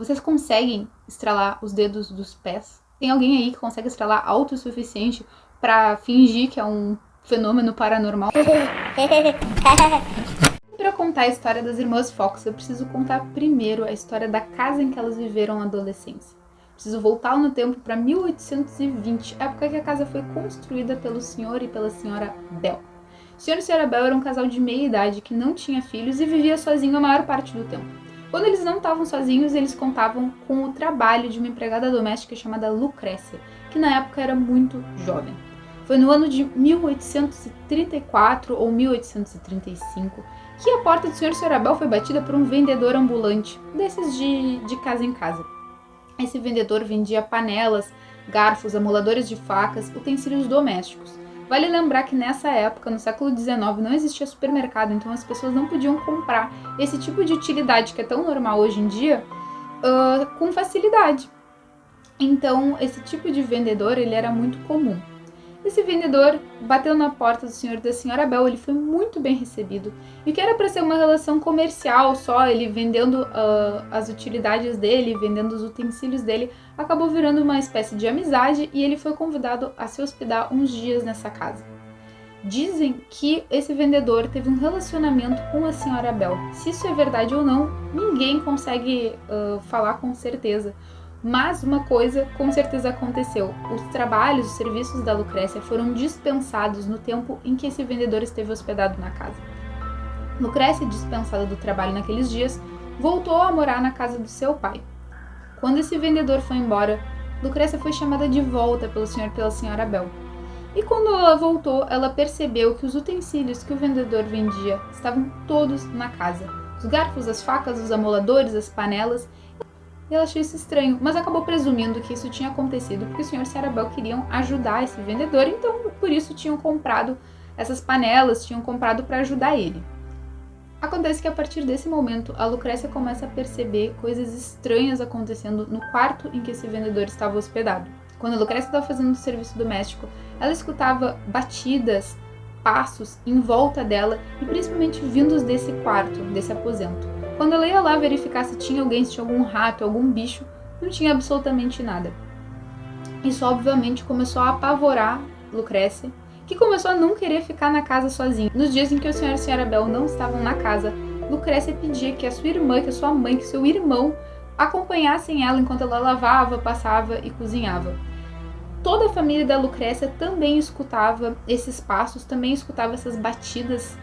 Vocês conseguem estralar os dedos dos pés? Tem alguém aí que consegue estralar alto o suficiente pra fingir que é um fenômeno paranormal? Para contar a história das irmãs Fox, eu preciso contar primeiro a história da casa em que elas viveram a adolescência. Preciso voltar no tempo para 1820, época que a casa foi construída pelo senhor e pela senhora Bell. O senhor e a senhora Bell eram um casal de meia idade que não tinha filhos e vivia sozinho a maior parte do tempo. Quando eles não estavam sozinhos, eles contavam com o trabalho de uma empregada doméstica chamada Lucrécia, que na época era muito jovem. Foi no ano de 1834 ou 1835 que a porta do senhor e senhora Bell foi batida por um vendedor ambulante, desses de casa em casa. Esse vendedor vendia panelas, garfos, amoladores de facas, utensílios domésticos. Vale lembrar que nessa época, no século XIX, não existia supermercado, então as pessoas não podiam comprar esse tipo de utilidade que é tão normal hoje em dia com facilidade. Então, esse tipo de vendedor ele era muito comum. Esse vendedor bateu na porta do senhor e da senhora Bell, ele foi muito bem recebido. E o que era para ser uma relação comercial só, ele vendendo as utilidades dele, vendendo os utensílios dele, acabou virando uma espécie de amizade e ele foi convidado a se hospedar uns dias nessa casa. Dizem que esse vendedor teve um relacionamento com a senhora Bell. Se isso é verdade ou não, ninguém consegue falar com certeza. Mas uma coisa com certeza aconteceu. Os trabalhos, os serviços da Lucrécia foram dispensados no tempo em que esse vendedor esteve hospedado na casa. Lucrécia, dispensada do trabalho naqueles dias, voltou a morar na casa do seu pai. Quando esse vendedor foi embora, Lucrécia foi chamada de volta pelo senhor e pela senhora Bell. E quando ela voltou, ela percebeu que os utensílios que o vendedor vendia estavam todos na casa. Os garfos, as facas, os amoladores, as panelas. E ela achou isso estranho, mas acabou presumindo que isso tinha acontecido porque o senhor e a senhora Bell queriam ajudar esse vendedor, então por isso tinham comprado essas panelas, tinham comprado para ajudar ele. Acontece que a partir desse momento, a Lucrécia começa a perceber coisas estranhas acontecendo no quarto em que esse vendedor estava hospedado. Quando a Lucrécia estava fazendo o serviço doméstico, ela escutava batidas, passos em volta dela e principalmente vindos desse quarto, desse aposento. Quando ela ia lá verificar se tinha alguém, se tinha algum rato, algum bicho, não tinha absolutamente nada. Isso obviamente começou a apavorar Lucrécia, que começou a não querer ficar na casa sozinha. Nos dias em que o senhor e a senhora Bell não estavam na casa, Lucrécia pedia que a sua irmã, que a sua mãe, que seu irmão acompanhassem ela enquanto ela lavava, passava e cozinhava. Toda a família da Lucrécia também escutava esses passos, também escutava essas batidas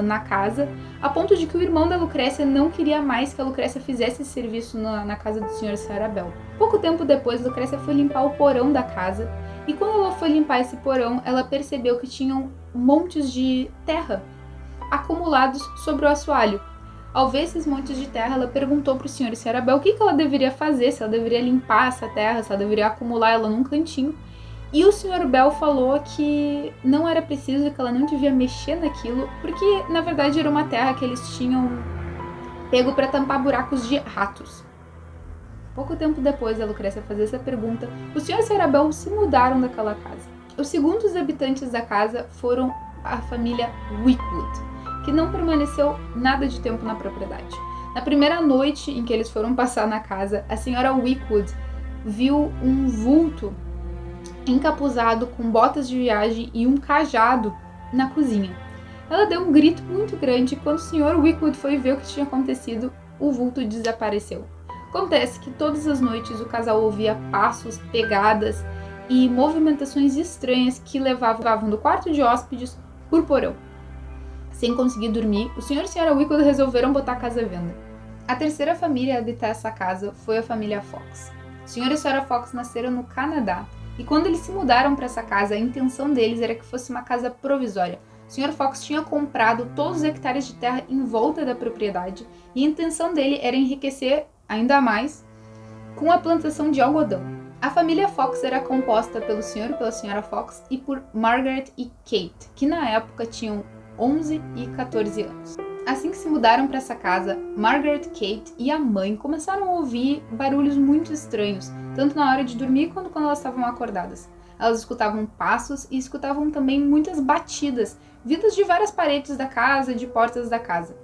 na casa, a ponto de que o irmão da Lucrécia não queria mais que a Lucrécia fizesse esse serviço na casa do senhor e senhora Bell. Pouco tempo depois, Lucrécia foi limpar o porão da casa, e quando ela foi limpar esse porão, ela percebeu que tinham montes de terra acumulados sobre o assoalho. Ao ver esses montes de terra, ela perguntou para o senhor e senhora Bell o que ela deveria fazer, se ela deveria limpar essa terra, se ela deveria acumular ela num cantinho. E o senhor Bell falou que não era preciso, que ela não devia mexer naquilo, porque na verdade era uma terra que eles tinham pego para tampar buracos de ratos. Pouco tempo depois da Lucrécia fazer essa pergunta, o senhor e a senhora Bell se mudaram daquela casa. Os segundos habitantes da casa foram a família Wickwood, que não permaneceu nada de tempo na propriedade. Na primeira noite em que eles foram passar na casa, a senhora Wickwood viu um vulto encapuzado com botas de viagem e um cajado na cozinha. Ela deu um grito muito grande e quando o senhor Wickwood foi ver o que tinha acontecido, o vulto desapareceu. Acontece que todas as noites o casal ouvia passos, pegadas e movimentações estranhas que levavam do quarto de hóspedes por porão. Sem conseguir dormir, o senhor e a senhora Wickwood resolveram botar a casa à venda. A terceira família a habitar essa casa foi a família Fox. O senhor e a senhora Fox nasceram no Canadá e quando eles se mudaram para essa casa, a intenção deles era que fosse uma casa provisória. O Sr. Fox tinha comprado todos os hectares de terra em volta da propriedade e a intenção dele era enriquecer ainda mais com a plantação de algodão. A família Fox era composta pelo Sr. e pela Sra. Fox e por Margaret e Kate, que na época tinham 11 e 14 anos. Assim que se mudaram para essa casa, Margaret, Kate e a mãe começaram a ouvir barulhos muito estranhos, tanto na hora de dormir quanto quando elas estavam acordadas. Elas escutavam passos e escutavam também muitas batidas, vindas de várias paredes da casa e de portas da casa.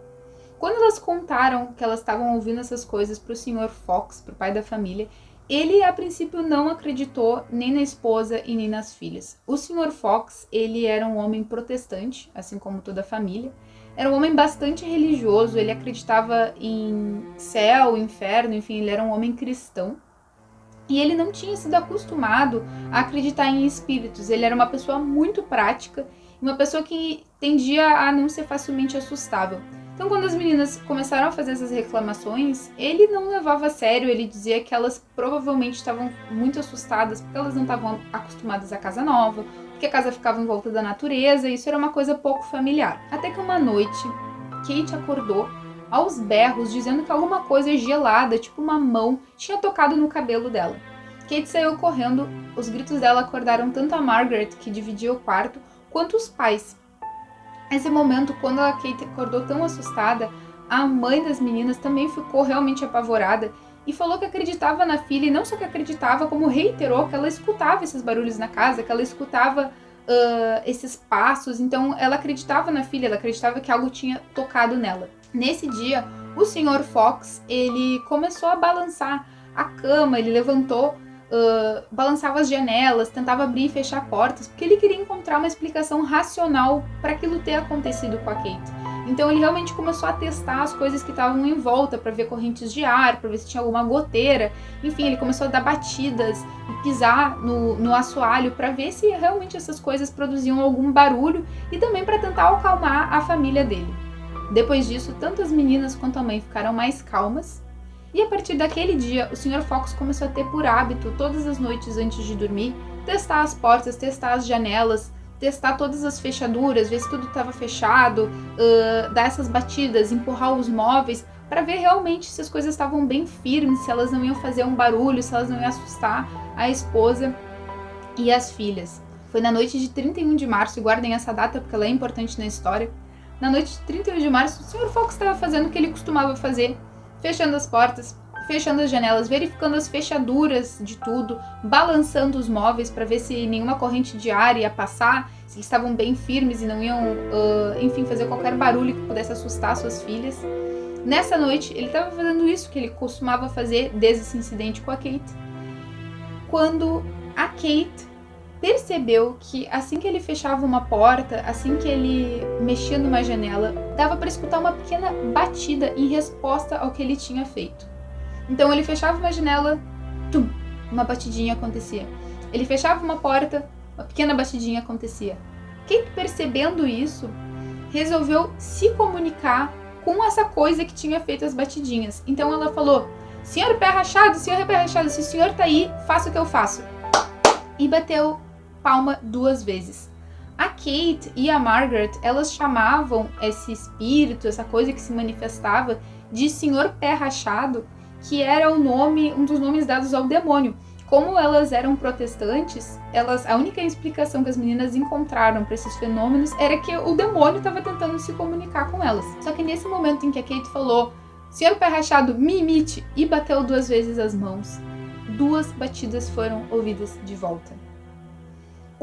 Quando elas contaram que elas estavam ouvindo essas coisas pro Sr. Fox, pro pai da família, ele a princípio não acreditou nem na esposa e nem nas filhas. O Sr. Fox, ele era um homem protestante, assim como toda a família. Era um homem bastante religioso, ele acreditava em céu, inferno, enfim, ele era um homem cristão. E ele não tinha sido acostumado a acreditar em espíritos. Ele era uma pessoa muito prática, uma pessoa que tendia a não ser facilmente assustável. Então, quando as meninas começaram a fazer essas reclamações, ele não levava a sério, ele dizia que elas provavelmente estavam muito assustadas porque elas não estavam acostumadas à casa nova, porque a casa ficava em volta da natureza, e isso era uma coisa pouco familiar. Até que uma noite, Kate acordou aos berros, dizendo que alguma coisa gelada, tipo uma mão, tinha tocado no cabelo dela. Kate saiu correndo, os gritos dela acordaram tanto a Margaret, que dividia o quarto, quanto os pais. Nesse momento, quando a Kate acordou tão assustada, a mãe das meninas também ficou realmente apavorada e falou que acreditava na filha, e não só que acreditava, como reiterou que ela escutava esses barulhos na casa, que ela escutava esses passos. Então ela acreditava na filha, ela acreditava que algo tinha tocado nela. Nesse dia, o Sr. Fox, ele começou a balançar a cama, ele levantou, balançava as janelas, tentava abrir e fechar portas, porque ele queria encontrar uma explicação racional para aquilo ter acontecido com a Kate. Então ele realmente começou a testar as coisas que estavam em volta, para ver correntes de ar, para ver se tinha alguma goteira. Enfim, ele começou a dar batidas e pisar no assoalho para ver se realmente essas coisas produziam algum barulho, e também para tentar acalmar a família dele. Depois disso, tanto as meninas quanto a mãe ficaram mais calmas. E a partir daquele dia, o Sr. Fox começou a ter por hábito, todas as noites antes de dormir, testar as portas, testar as janelas, testar todas as fechaduras, ver se tudo estava fechado, dar essas batidas, empurrar os móveis, para ver realmente se as coisas estavam bem firmes, se elas não iam fazer um barulho, se elas não iam assustar a esposa e as filhas. Foi na noite de 31 de março, e guardem essa data porque ela é importante na história. Na noite de 31 de março, o Sr. Fox estava fazendo o que ele costumava fazer, fechando as portas, fechando as janelas, verificando as fechaduras de tudo, balançando os móveis para ver se nenhuma corrente de ar ia passar, se eles estavam bem firmes e não iam, enfim, fazer qualquer barulho que pudesse assustar suas filhas. Nessa noite, ele estava fazendo isso que ele costumava fazer desde esse incidente com a Kate, quando a Kate percebeu que assim que ele fechava uma porta, assim que ele mexia numa janela, dava para escutar uma pequena batida em resposta ao que ele tinha feito. Então ele fechava uma janela, tum, uma batidinha acontecia. Ele fechava uma porta, uma pequena batidinha acontecia. Kate, percebendo isso, resolveu se comunicar com essa coisa que tinha feito as batidinhas. Então ela falou: Senhor Pé Rachado, se o senhor tá aí, faça o que eu faço. E bateu palma 2 vezes. A Kate e a Margaret, elas chamavam esse espírito, essa coisa que se manifestava, de Senhor Pé Rachado, que era um dos nomes dados ao demônio. Como elas eram protestantes, a única explicação que as meninas encontraram para esses fenômenos era que o demônio estava tentando se comunicar com elas. Só que nesse momento em que a Kate falou: Senhor Pé Rachado, me imite, e bateu 2 vezes as mãos, 2 batidas foram ouvidas de volta.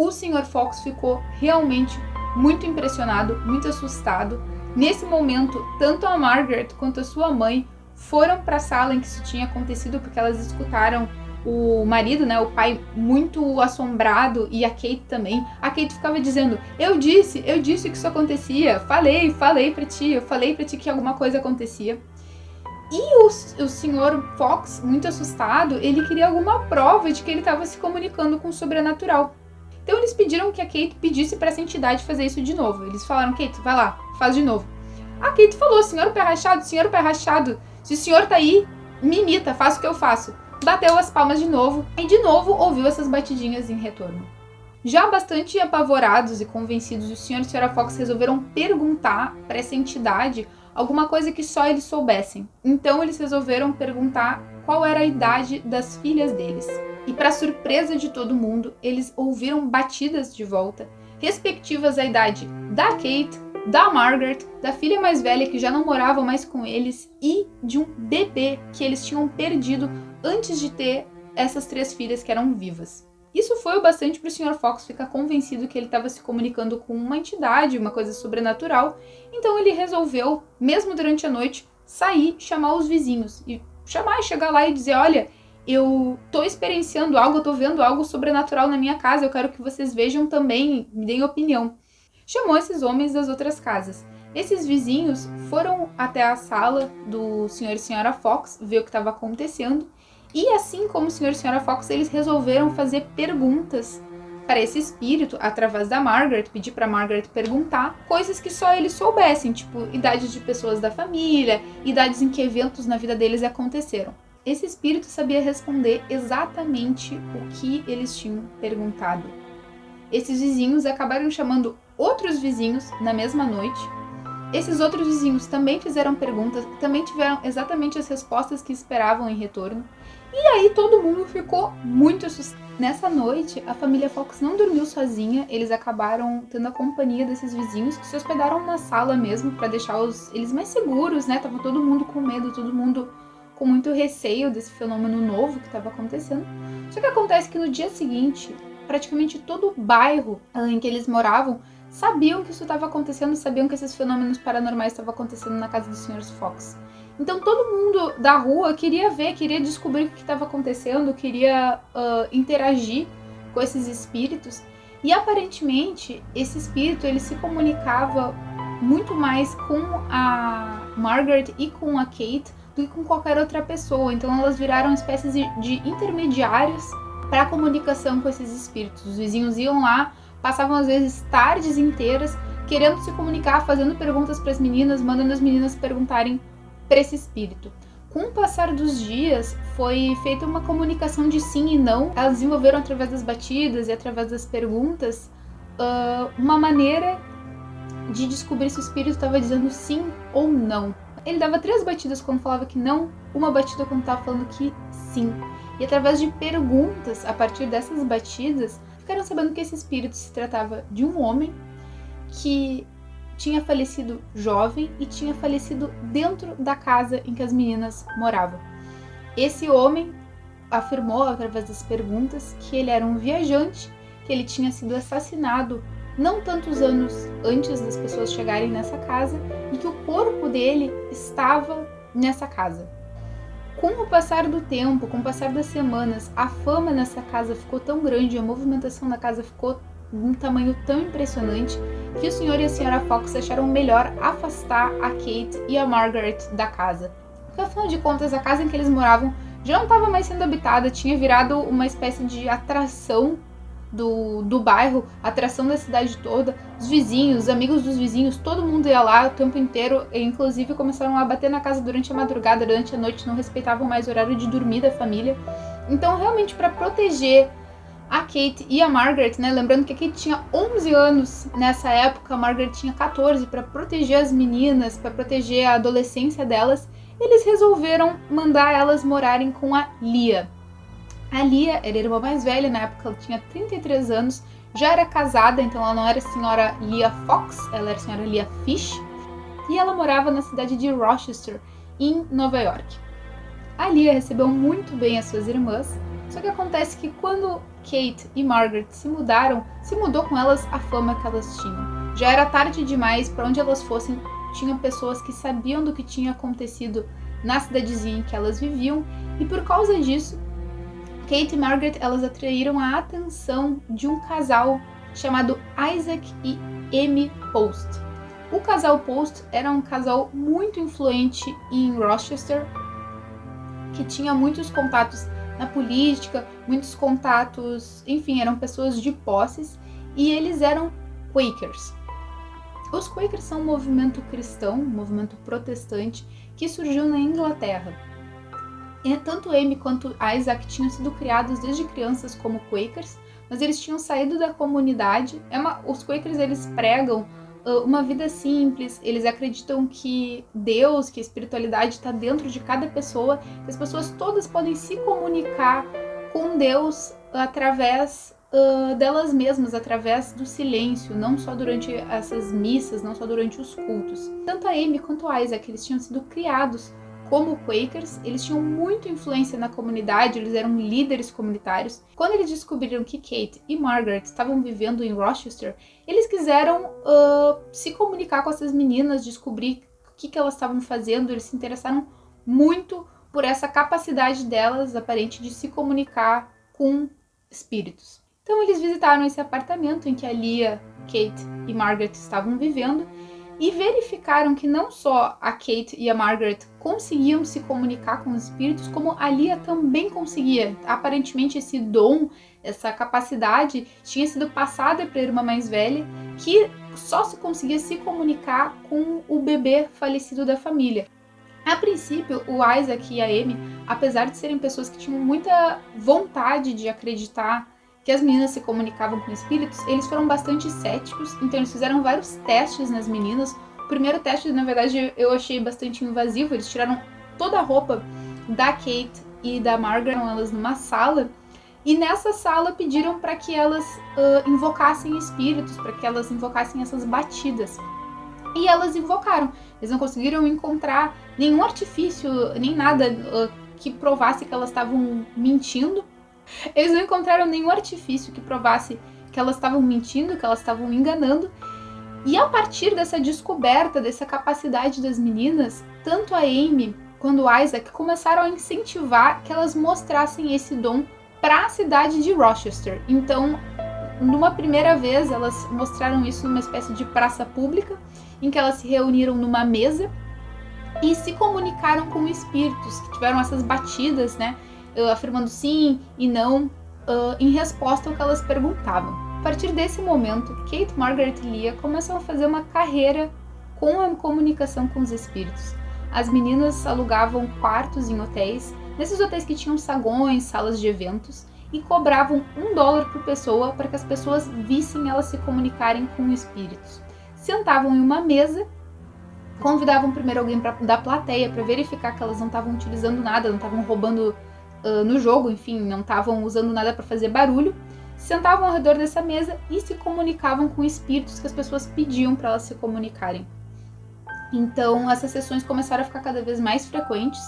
O Sr. Fox ficou realmente muito impressionado, muito assustado. Nesse momento, tanto a Margaret quanto a sua mãe foram para a sala em que isso tinha acontecido, porque elas escutaram o marido, né, o pai, muito assombrado, e a Kate também. A Kate ficava dizendo: eu disse que isso acontecia, falei pra ti, eu falei pra ti que alguma coisa acontecia. E o Sr. Fox, muito assustado, ele queria alguma prova de que ele estava se comunicando com o sobrenatural. Então eles pediram que a Kate pedisse para essa entidade fazer isso de novo. Eles falaram: Kate, vai lá, faz de novo. A Kate falou: Senhor Pé Rachado, se o senhor tá aí, me imita, faça o que eu faço. Bateu as palmas de novo e de novo ouviu essas batidinhas em retorno. Já bastante apavorados e convencidos, o Sr. e a Sra. Fox resolveram perguntar para essa entidade alguma coisa que só eles soubessem. Então eles resolveram perguntar qual era a idade das filhas deles. E para surpresa de todo mundo, eles ouviram batidas de volta, respectivas à idade da Kate, da Margaret, da filha mais velha que já não morava mais com eles, e de um bebê que eles tinham perdido antes de ter essas 3 filhas que eram vivas. Isso foi o bastante para o Sr. Fox ficar convencido que ele estava se comunicando com uma entidade, uma coisa sobrenatural. Então ele resolveu, mesmo durante a noite, sair, chamar os vizinhos e chegar lá e dizer: olha, eu tô experienciando algo, eu tô vendo algo sobrenatural na minha casa, eu quero que vocês vejam também, me deem opinião. Chamou esses homens das outras casas. Esses vizinhos foram até a sala do Sr. e Sra. Fox ver o que estava acontecendo. E assim como o Sr. e Sra. Fox, eles resolveram fazer perguntas para esse espírito, através da Margaret, pedir para Margaret perguntar coisas que só eles soubessem, tipo idades de pessoas da família, idades em que eventos na vida deles aconteceram. Esse espírito sabia responder exatamente o que eles tinham perguntado. Esses vizinhos acabaram chamando outros vizinhos na mesma noite. Esses outros vizinhos também fizeram perguntas, também tiveram exatamente as respostas que esperavam em retorno. E aí todo mundo ficou muito assustado. Nessa noite, a família Fox não dormiu sozinha, eles acabaram tendo a companhia desses vizinhos que se hospedaram na sala mesmo para deixar eles mais seguros, né? Tava todo mundo com medo, todo mundo com muito receio desse fenômeno novo que estava acontecendo. Só que acontece que no dia seguinte, praticamente todo o bairro em que eles moravam sabiam que isso estava acontecendo, sabiam que esses fenômenos paranormais estavam acontecendo na casa dos Srs. Fox. Então todo mundo da rua queria ver, queria descobrir o que estava acontecendo, queria interagir com esses espíritos. E aparentemente esse espírito ele se comunicava muito mais com a Margaret e com a Kate do que com qualquer outra pessoa. Então elas viraram espécies de intermediários para a comunicação com esses espíritos. Os vizinhos iam lá, passavam às vezes tardes inteiras querendo se comunicar, fazendo perguntas para as meninas, mandando as meninas perguntarem para esse espírito. Com o passar dos dias, foi feita uma comunicação de sim e não. Elas desenvolveram através das batidas e através das perguntas uma maneira de descobrir se o espírito estava dizendo sim ou não. Ele dava 3 batidas quando falava que não, uma batida quando estava falando que sim. E através de perguntas, a partir dessas batidas, ficaram sabendo que esse espírito se tratava de um homem que tinha falecido jovem e tinha falecido dentro da casa em que as meninas moravam. Esse homem afirmou, através das perguntas, que ele era um viajante, que ele tinha sido assassinado não tantos anos antes das pessoas chegarem nessa casa e que o corpo dele estava nessa casa. Com o passar do tempo, com o passar das semanas, a fama nessa casa ficou tão grande, a movimentação da casa ficou de um tamanho tão impressionante que o Sr. e a Sra. Fox acharam melhor afastar a Kate e a Margaret da casa. Porque afinal de contas, a casa em que eles moravam já não estava mais sendo habitada, tinha virado uma espécie de atração do bairro, atração da cidade toda. Os vizinhos, os amigos dos vizinhos, todo mundo ia lá o tempo inteiro, e inclusive começaram a bater na casa durante a madrugada, durante a noite, não respeitavam mais o horário de dormir da família. Então, realmente, para proteger a Kate e a Margaret, né, lembrando que a Kate tinha 11 anos nessa época, a Margaret tinha 14, para proteger as meninas, para proteger a adolescência delas, eles resolveram mandar elas morarem com a Leah. A Leah era a irmã mais velha, na época ela tinha 33 anos, já era casada, então ela não era a senhora Leah Fox, ela era a senhora Leah Fish, e ela morava na cidade de Rochester, em Nova York. A Leah recebeu muito bem as suas irmãs, só que acontece que quando Kate e Margaret se mudou com elas a fama que elas tinham. Já era tarde demais, para onde elas fossem, tinham pessoas que sabiam do que tinha acontecido na cidadezinha em que elas viviam, e por causa disso, Kate e Margaret, elas atraíram a atenção de um casal chamado Isaac e Amy Post. O casal Post era um casal muito influente em Rochester, que tinha muitos contatos na política, muitos contatos, enfim, eram pessoas de posses, e eles eram Quakers. Os Quakers são um movimento cristão, um movimento protestante, que surgiu na Inglaterra. E tanto Amy quanto Isaac tinham sido criados desde crianças como Quakers, mas eles tinham saído da comunidade. Os Quakers, eles pregam uma vida simples, eles acreditam que Deus, que a espiritualidade está dentro de cada pessoa, que as pessoas todas podem se comunicar com Deus através delas mesmas, através do silêncio, não só durante essas missas, não só durante os cultos. Tanto a Amy quanto a Isaac, eles tinham sido criados como Quakers, eles tinham muita influência na comunidade, eles eram líderes comunitários. Quando eles descobriram que Kate e Margaret estavam vivendo em Rochester, eles quiseram se comunicar com essas meninas, descobrir o que elas estavam fazendo. Eles se interessaram muito por essa capacidade delas, aparente, de se comunicar com espíritos. Então eles visitaram esse apartamento em que a Leah, Kate e Margaret estavam vivendo e verificaram que não só a Kate e a Margaret conseguiam se comunicar com os espíritos, como a Leah também conseguia. Aparentemente esse dom, essa capacidade tinha sido passada para a irmã mais velha, que só se conseguia se comunicar com o bebê falecido da família. A princípio, o Isaac e a Amy, apesar de serem pessoas que tinham muita vontade de acreditar que as meninas se comunicavam com espíritos, eles foram bastante céticos, então eles fizeram vários testes nas meninas. O primeiro teste, na verdade, eu achei bastante invasivo. Eles tiraram toda a roupa da Kate e da Margaret, elas numa sala, e nessa sala pediram para que elas invocassem espíritos, para que elas invocassem essas batidas. E elas invocaram. Eles não conseguiram encontrar nenhum artifício, nem nada que provasse que elas estavam mentindo. Eles não encontraram nenhum artifício que provasse que elas estavam mentindo, que elas estavam enganando. E a partir dessa descoberta, dessa capacidade das meninas, tanto a Amy quanto o Isaac começaram a incentivar que elas mostrassem esse dom para a cidade de Rochester. Então, numa primeira vez, elas mostraram isso numa espécie de praça pública, em que elas se reuniram numa mesa e se comunicaram com espíritos, que tiveram essas batidas, né, afirmando sim e não, em resposta ao que elas perguntavam. A partir desse momento, Kate, Margaret e Leah começam a fazer uma carreira com a comunicação com os espíritos. As meninas alugavam quartos em hotéis, nesses hotéis que tinham saguões, salas de eventos, e cobravam $1 por pessoa para que as pessoas vissem elas se comunicarem com espíritos. Sentavam em uma mesa, convidavam primeiro alguém da plateia para verificar que elas não estavam utilizando nada, não estavam roubando no jogo, enfim, não estavam usando nada para fazer barulho. Sentavam ao redor dessa mesa e se comunicavam com espíritos que as pessoas pediam para elas se comunicarem. Então essas sessões começaram a ficar cada vez mais frequentes.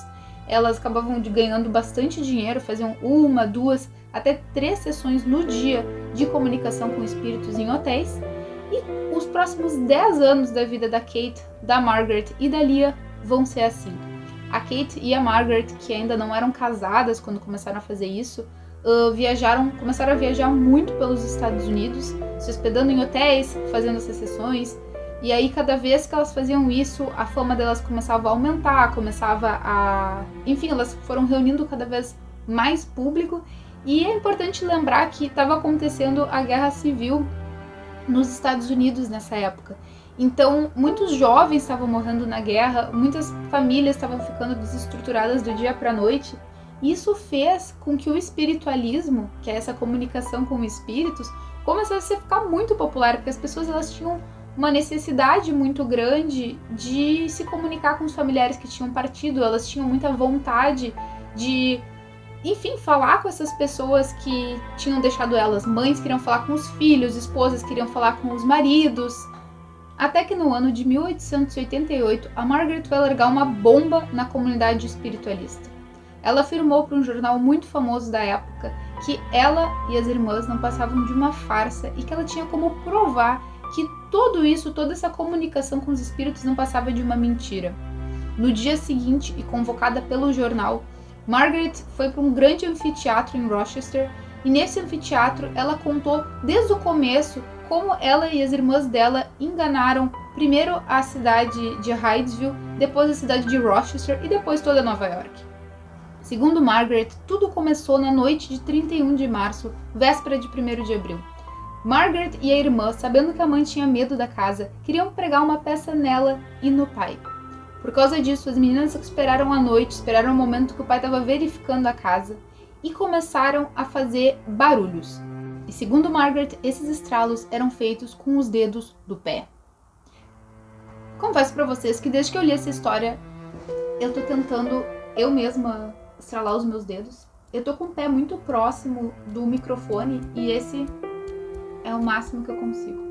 Elas acabavam ganhando bastante dinheiro, faziam 1, 2, até 3 sessões no dia de comunicação com espíritos em hotéis. E os próximos 10 anos da vida da Kate, da Margaret e da Leah vão ser assim. A Kate e a Margaret, que ainda não eram casadas quando começaram a fazer isso, começaram a viajar muito pelos Estados Unidos, se hospedando em hotéis, fazendo essas sessões. E aí, cada vez que elas faziam isso, a fama delas começava a aumentar, Enfim, elas foram reunindo cada vez mais público. E é importante lembrar que estava acontecendo a Guerra Civil nos Estados Unidos nessa época. Então, muitos jovens estavam morrendo na guerra, muitas famílias estavam ficando desestruturadas do dia para a noite. Isso fez com que o espiritualismo, que é essa comunicação com espíritos, começasse a ficar muito popular, porque as pessoas elas tinham uma necessidade muito grande de se comunicar com os familiares que tinham partido. Elas tinham muita vontade de, enfim, falar com essas pessoas que tinham deixado elas. Mães queriam falar com os filhos, esposas queriam falar com os maridos. Até que no ano de 1888, a Margaret vai largar uma bomba na comunidade espiritualista. Ela afirmou para um jornal muito famoso da época que ela e as irmãs não passavam de uma farsa e que ela tinha como provar que tudo isso, toda essa comunicação com os espíritos não passava de uma mentira. No dia seguinte, e convocada pelo jornal, Margaret foi para um grande anfiteatro em Rochester, e nesse anfiteatro ela contou desde o começo como ela e as irmãs dela enganaram primeiro a cidade de Hydesville, depois a cidade de Rochester e depois toda Nova York. Segundo Margaret, tudo começou na noite de 31 de março, véspera de 1º de abril. Margaret e a irmã, sabendo que a mãe tinha medo da casa, queriam pregar uma peça nela e no pai. Por causa disso, as meninas esperaram a noite, esperaram o momento que o pai estava verificando a casa e começaram a fazer barulhos. E segundo Margaret, esses estralos eram feitos com os dedos do pé. Confesso para vocês que desde que eu li essa história, eu tô tentando eu mesma estralar os meus dedos. Eu tô com o pé muito próximo do microfone e esse é o máximo que eu consigo.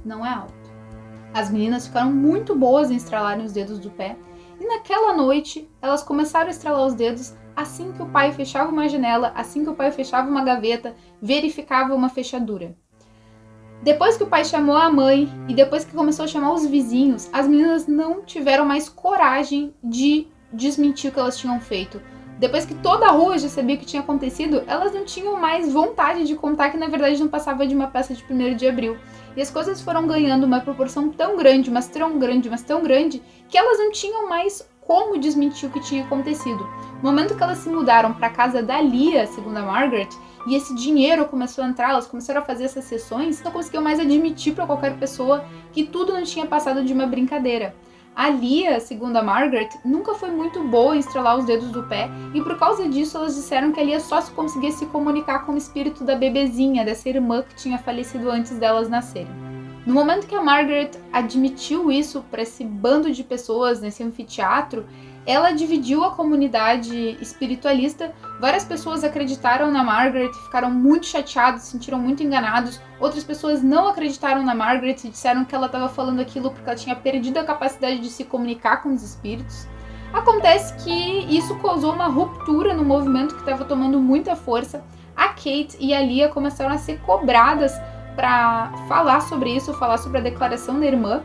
Não é alto. As meninas ficaram muito boas em estralarem os dedos do pé E naquela noite, elas começaram a estralar os dedos assim que o pai fechava uma janela, assim que o pai fechava uma gaveta, verificava uma fechadura. Depois que o pai chamou a mãe e depois que começou a chamar os vizinhos, as meninas não tiveram mais coragem de desmentir o que elas tinham feito. Depois que toda a rua já sabia o que tinha acontecido, elas não tinham mais vontade de contar que na verdade não passava de uma peça de 1º de abril. E as coisas foram ganhando uma proporção tão grande, mas tão grande, mas tão grande, que elas não tinham mais como desmentir o que tinha acontecido. No momento que elas se mudaram para a casa da Lia, segundo a Margaret, e esse dinheiro começou a entrar, elas começaram a fazer essas sessões, não conseguiam mais admitir para qualquer pessoa que tudo não tinha passado de uma brincadeira. A Lia, segundo a Margaret, nunca foi muito boa em estralar os dedos do pé, e por causa disso elas disseram que a Lia só conseguia se comunicar com o espírito da bebezinha, dessa irmã que tinha falecido antes delas nascerem. No momento que a Margaret admitiu isso para esse bando de pessoas nesse anfiteatro, ela dividiu a comunidade espiritualista. Várias pessoas acreditaram na Margaret, ficaram muito chateados, se sentiram muito enganados. Outras pessoas não acreditaram na Margaret e disseram que ela estava falando aquilo porque ela tinha perdido a capacidade de se comunicar com os espíritos. Acontece que isso causou uma ruptura no movimento que estava tomando muita força. A Kate e a Lia começaram a ser cobradas para falar sobre isso, falar sobre a declaração da irmã.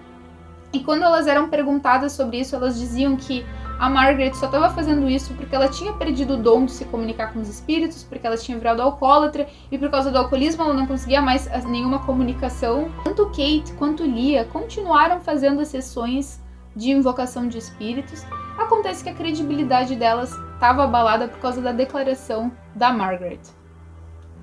E quando elas eram perguntadas sobre isso, elas diziam que a Margaret só estava fazendo isso porque ela tinha perdido o dom de se comunicar com os espíritos, porque ela tinha virado alcoólatra e por causa do alcoolismo ela não conseguia mais nenhuma comunicação. Tanto Kate quanto Lia continuaram fazendo sessões de invocação de espíritos. Acontece que a credibilidade delas estava abalada por causa da declaração da Margaret.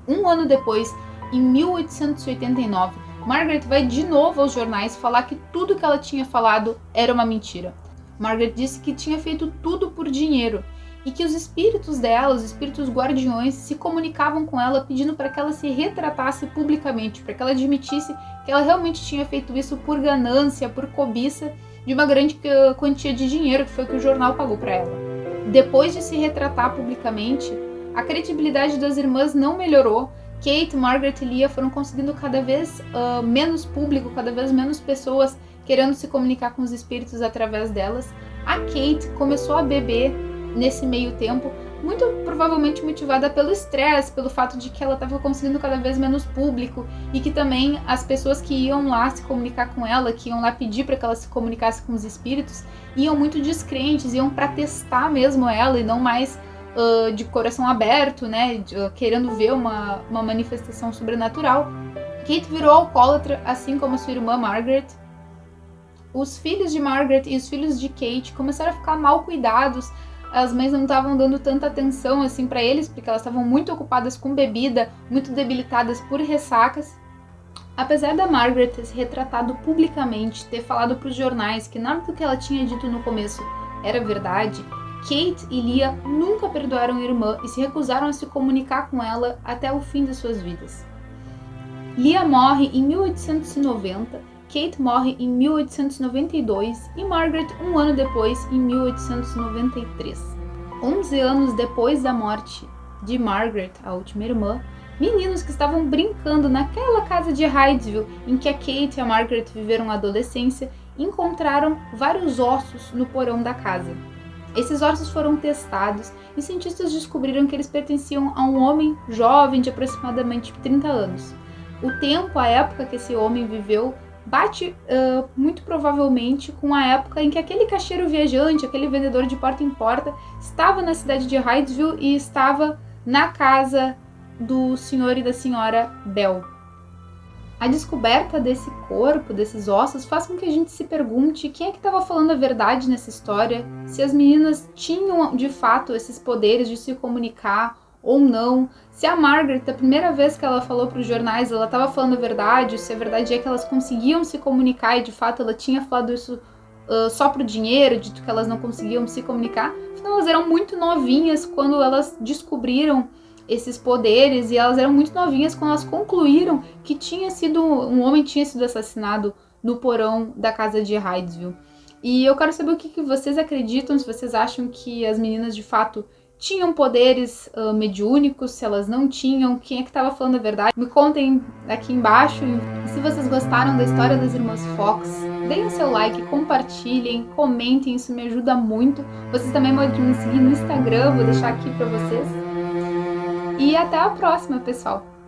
Um ano depois, em 1889, Margaret vai de novo aos jornais falar que tudo que ela tinha falado era uma mentira. Margaret disse que tinha feito tudo por dinheiro e que os espíritos dela, os espíritos guardiões, se comunicavam com ela pedindo para que ela se retratasse publicamente, para que ela admitisse que ela realmente tinha feito isso por ganância, por cobiça de uma grande quantia de dinheiro, que foi o que o jornal pagou para ela. Depois de se retratar publicamente, a credibilidade das irmãs não melhorou. Kate, Margaret e Lia foram conseguindo cada vez menos público, cada vez menos pessoas querendo se comunicar com os espíritos através delas. A Kate começou a beber nesse meio tempo, muito provavelmente motivada pelo estresse, pelo fato de que ela estava conseguindo cada vez menos público e que também as pessoas que iam lá se comunicar com ela, que iam lá pedir para que ela se comunicasse com os espíritos, iam muito descrentes, iam para testar mesmo ela e não mais de coração aberto, né, querendo ver uma manifestação sobrenatural. Kate virou alcoólatra, assim como a sua irmã Margaret. Os filhos de Margaret e os filhos de Kate começaram a ficar mal cuidados. As mães não estavam dando tanta atenção assim para eles, porque elas estavam muito ocupadas com bebida, muito debilitadas por ressacas. Apesar da Margaret ter se retratado publicamente, ter falado para os jornais que nada do que ela tinha dito no começo era verdade, Kate e Lia nunca perdoaram a irmã e se recusaram a se comunicar com ela até o fim de suas vidas. Lia morre em 1890, Kate morre em 1892 e Margaret um ano depois, em 1893. 11 anos depois da morte de Margaret, a última irmã, meninos que estavam brincando naquela casa de Hydesville em que a Kate e a Margaret viveram a adolescência encontraram vários ossos no porão da casa. Esses ossos foram testados e cientistas descobriram que eles pertenciam a um homem jovem de aproximadamente 30 anos. O tempo, a época que esse homem viveu, bate muito provavelmente com a época em que aquele caixeiro viajante, aquele vendedor de porta em porta, estava na cidade de Hydesville e estava na casa do senhor e da senhora Bell. A descoberta desse corpo, desses ossos, faz com que a gente se pergunte quem é que estava falando a verdade nessa história, se as meninas tinham de fato esses poderes de se comunicar ou não, se a Margaret, a primeira vez que ela falou para os jornais, ela estava falando a verdade, se a verdade é que elas conseguiam se comunicar e de fato ela tinha falado isso só pro dinheiro, dito que elas não conseguiam se comunicar. Afinal, elas eram muito novinhas quando elas descobriram esses poderes e elas eram muito novinhas quando elas concluíram que um homem tinha sido assassinado no porão da casa de Hydesville. E eu quero saber o que vocês acreditam, se vocês acham que as meninas de fato tinham poderes mediúnicos, se elas não tinham, quem é que estava falando a verdade? Me contem aqui embaixo. E se vocês gostaram da história das Irmãs Fox, deem o seu like, compartilhem, comentem, isso me ajuda muito. Vocês também podem me seguir no Instagram, vou deixar aqui para vocês. E até a próxima, pessoal!